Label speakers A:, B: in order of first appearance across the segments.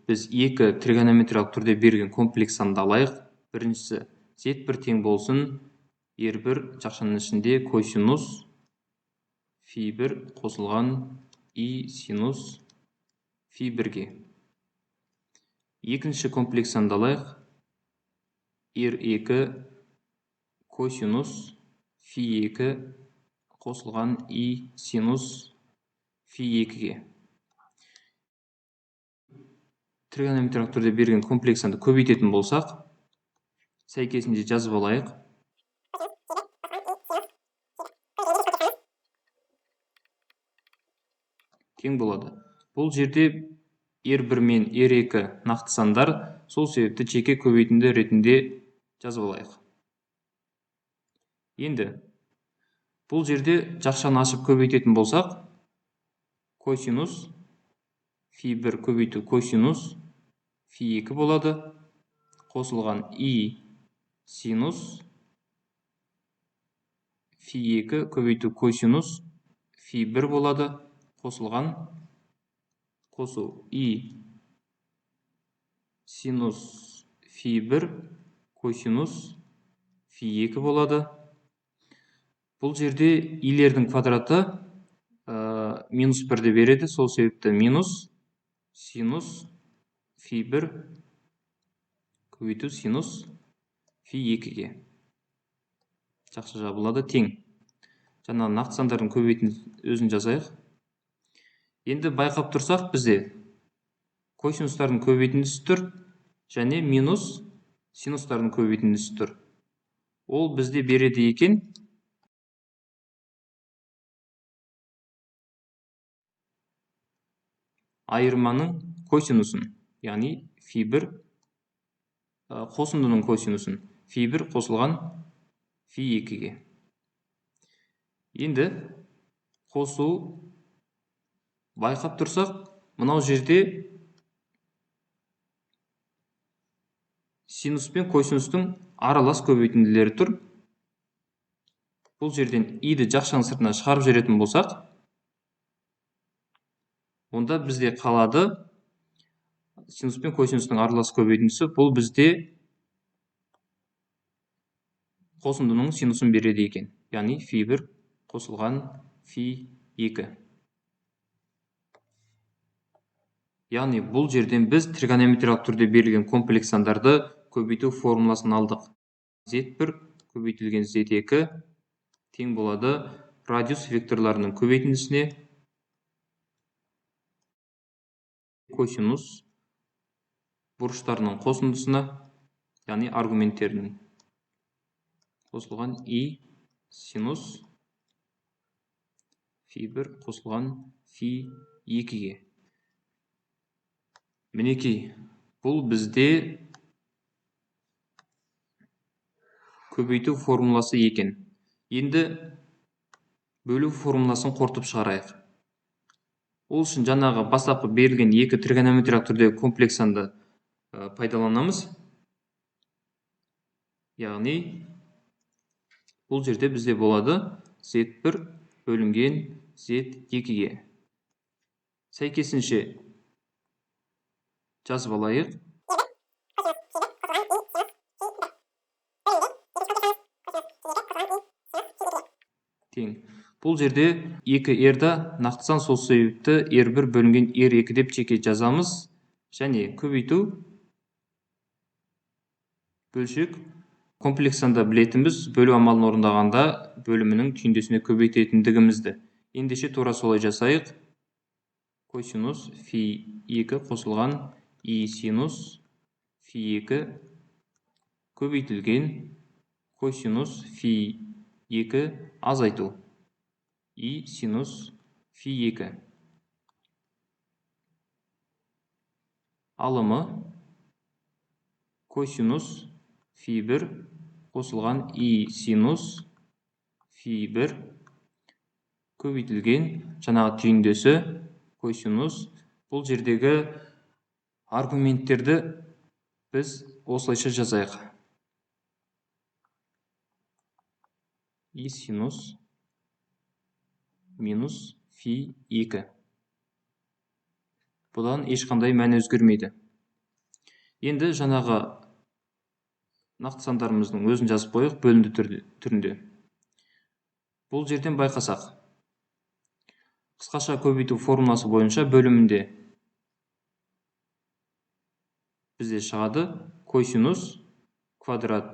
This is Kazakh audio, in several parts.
A: біз екі тригонометриялық түрде берілген комплекс санды алайық. Біріншісі z1 тең болсын r1 жақшаның ішінде косинус φ1 қосылған и синус φ1-ге. Екінші комплекс санды алайық. r2 косинус φ2 қосылған и синус φ2-ге. Тригонометриялық түрде берген комплекс санды көбейтетін болсақ, сәйкесінде жазып алайық. Тең болады. Бұл жерде r1 мен r2 нақты сандар, сол себепті жеке көбейтінді ретінде жазып алайық. Енді бұл жерде жақшаны ашып көбейтетін болсақ, косинус φ1 көбейту косинус φ2 болады. Қосылған и синус φ2 көбейту косинус φ1 болады. Қосылған қосу и синус φ1 косинус φ2 болады. Бұл жерде илердің квадраты минус 1-ді береді. Сол себепті минус синус φ1 көбейту синус φ2-ге. Жақсы жабылады, тең. Жаңа нақты сандардың көбейтін өзін жазайық. Енді байқап тұрсақ, бізде косинустардың көбейтіндісі тұр және минус синустардың көбейтіндісі тұр. Ол бізде береді екен айырманың косинусын, яғни φ1 қосындының косинусын, φ1 қосылған φ2-ге. Енді қосу байқап тұрсақ, мынау жерде синус пен косинустың аралас көбейтінділері тұр. Бұл жерден и-ді жақшаның сыртына шығарып жіберетін болсақ, онда бізде қалады синус пен косинустың аралас көбейтіндісі. Бұл бізде қосындының синусын береді екен, яғни φ1 қосылған φ2. Яғни бұл жерден біз тригонометриялық түрде берілген комплекс сандарды көбейту формуласын алдық. z1 көбейтілген z2 тең болады радиус векторларының көбейтіндісіне косинус бұрыштарының қосындысына, яғни аргументтерінің қосылған и синус φ1 қосылған φ2-ге. Мінекей, бұл бізде көбейту формуласы екен. Енді бөлу формуласын қорытып шығарайық. Ол үшін жаңағы бастапқы берілген екі тригонометриялық түрдегі комплекс санды пайдаланамыз. Яғни бұл жерде бізде болады z1 бөлінген z2-ге. Сәйкесінше жазып алайық. Тең. Бұл жерде 2r-да нақты сан, сол себепті r1 бөлінген r2 деп жеке жазамыз. Және көбейту бөлшек комплекс санда білетінбіз, бөлу амалын орындағанда бөлімінің түйіндесіне көбейтетіндігімізді. Ендеше тура солай жасайық. Косинус φ2 қосылған и синус φ2 көбейтілген косинус φ2 азайту и синус φ2. Алымы косинус φ1 қосылған и синус φ1 көбейтілген жаңағы түйіндесі косинус. Бұл жердегі аргументтерді біз осылайша жазайық. И синус минус φ2. Бұдан ешқандай мәні өзгермейді. Енді жаңағы нақты сандарымыздың өзін жазып қойық бөлінді түрінде. Бұл жерден байқасақ, қысқаша көбейту формуласы бойынша бөлімінде бізде шығады косинус квадрат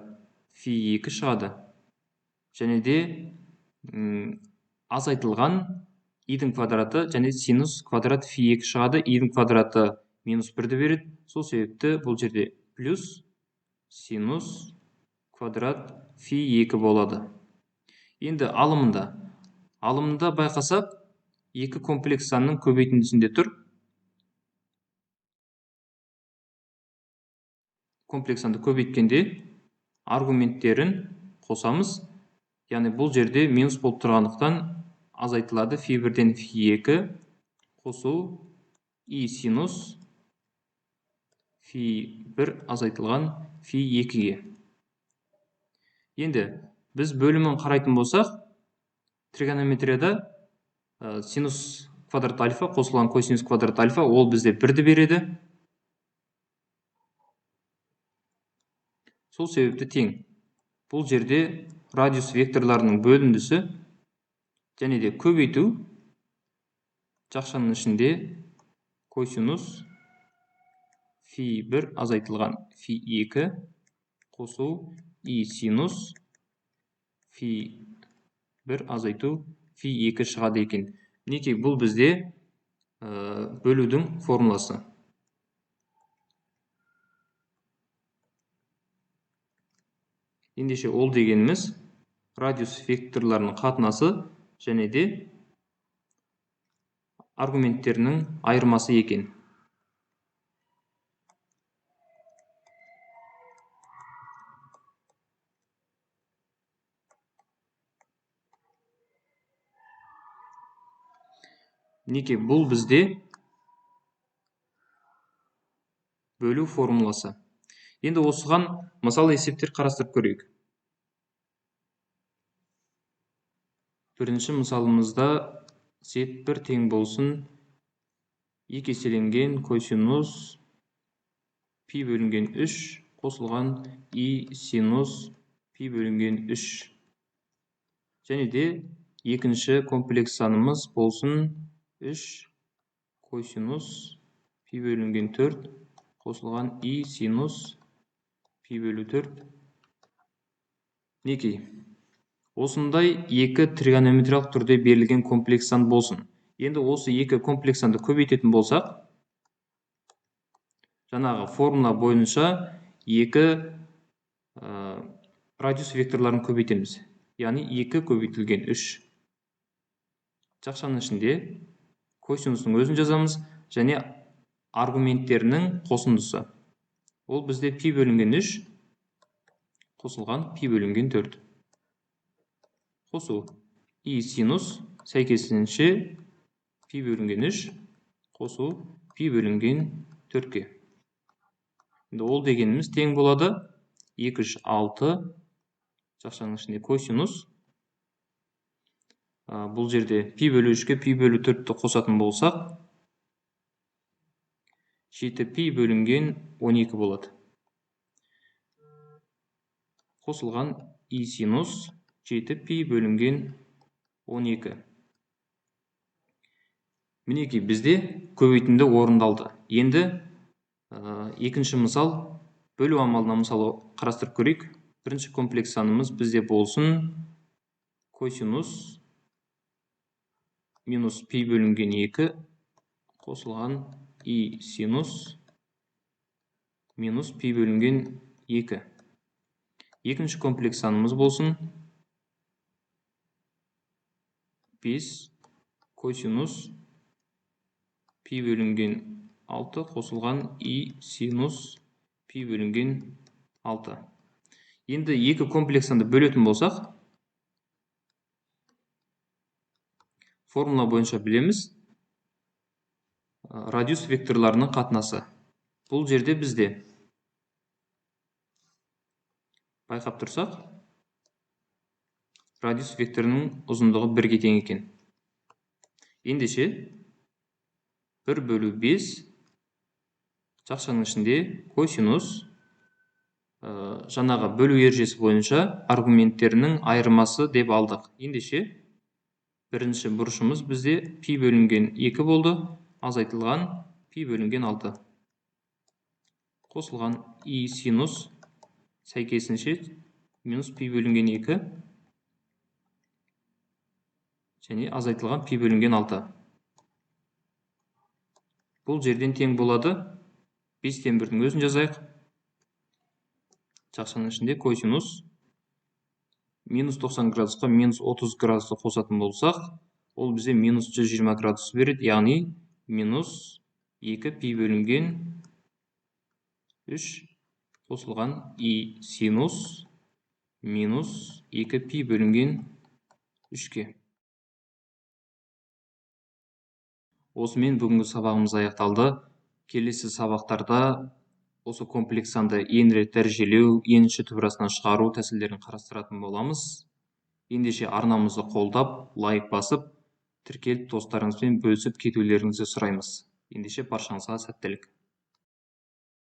A: фи 2 шығады. Және де азайтылған идің квадраты және синус квадрат фи 2 шығады. Идің квадраты минус 1-ді береді. Сол себепті бұл жерде плюс синус квадрат фи 2 болады. Енді алымында байқасақ, екі комплекс санның көбейтіндісінде тұр. Комплекс санды көбейткенде аргументтерін қосамыз. Яғни бұл жерде минус болып тұрғандықтан азайтылады фи 1-ден фи 2 қосу и синус фи 1 азайтылған фи 2-ге. Енді біз бөлімін қарайтын болсақ, тригонометрияда синус квадрат альфа қосылған косинус квадрат альфа ол бізде 1-ді береді. Сол себепті тең. Бұл жерде радиус векторларының бөліндісі және де көбейту жақшаның ішінде косинус фи 1 азайтылған фи 2 қосу и синус фи 1 азайту фи 2 шығады екен. Мінекей бұл бізде бөлудің формуласы. Ендеше ол дегеніміз радиус векторларының қатынасы және де аргументтерінің айырмасы екен. Мінекей бұл бізде бөлу формуласы. Енді осыған мысалы есептер қарастырып көрейік. Бірінші мысалымызда Z1 тең болсын 2 еселенген косинус пи бөлінген 3 қосылған и синус пи бөлінген 3. Және де екінші комплекс санымыз болсын 3 косинус пи бөлінген 4 қосылған и синус пи бөлі 4. Мінекей, осындай екі тригонометриялық түрде берілген комплекс сан болсын. Енді осы екі комплекс санды көбейтетін болсақ, жаңағы формула бойынша екі радиус векторларын көбейтеміз. Яғни 2 көбейтілген 3. Жақшаның ішінде косинустың өзін жазамыз және аргументтерінің қосындысы. Ол бізде пи бөлінген 3 қосылған пи бөлінген 4. Қосу и синус сәйкесінше пи бөлінген 3 қосу пи бөлінген 4-ке. Ол дегеніміз тең болады 2, 3, 6 жақшаның ішінде косинус. Бұл жерде пи бөлі 3-ке пи бөлі 4-ті қосатын болсақ, 7 пи бөлінген 12 болады. Қосылған и синус 7 пи бөлінген 12. Мінекей бізде көбейтінді орындалды. Енді екінші мысал, бөлу амалына мысалы қарастырып көрейік. Бірінші комплекс санымыз бізде болсын косинус минус пи бөлінген 2 қосылған и синус минус пи бөлінген 2. Екінші комплекс санымыз болсын 5 косинус пи бөлінген 6 қосылған и синус пи бөлінген 6. Енді екі комплекс санды бөлетін болсақ, формула бойынша білеміз радиус векторларының қатынасы. Бұл жерде бізде байқап тұрсақ, радиус векторының ұзындығы 1-ге тең екен. Ендеше 1/5 Жақшаның ішінде косинус жаңағы бөлу ережесі бойынша аргументтерінің айырмасы деп алдық. Ендеше бірінші бұрышымыз бізде пи бөлінген 2 болды, азайтылған пи бөлінген 6. Қосылған и синус сәйкесінше минус пи бөлінген 2 және азайтылған пи бөлінген 6. Бұл жерден тең болады. 5-тен 1-дің өзін жазайық. Жақшаның ішінде косинус минус 90 градусқа минус 30 градусты қосатын болсақ, ол бізе минус 120 градус береді, яғни минус 2 пи бөлінген 3 қосылған и синус минус 2 пи бөлінген 3-ке. Осымен бүгінгі сабағымыз аяқталды. Келесі сабақтарда осы комплекс санды еңірек дәрежелеу, енші түбірасынан шығару тәсілдерін қарастыратын боламыз. Ендеше арнамызды қолдап, лайк басып, тіркеліп достарыңызбен бөлісіп кетулеріңізді сұраймыз. Ендеше баршаңызға сәттілік.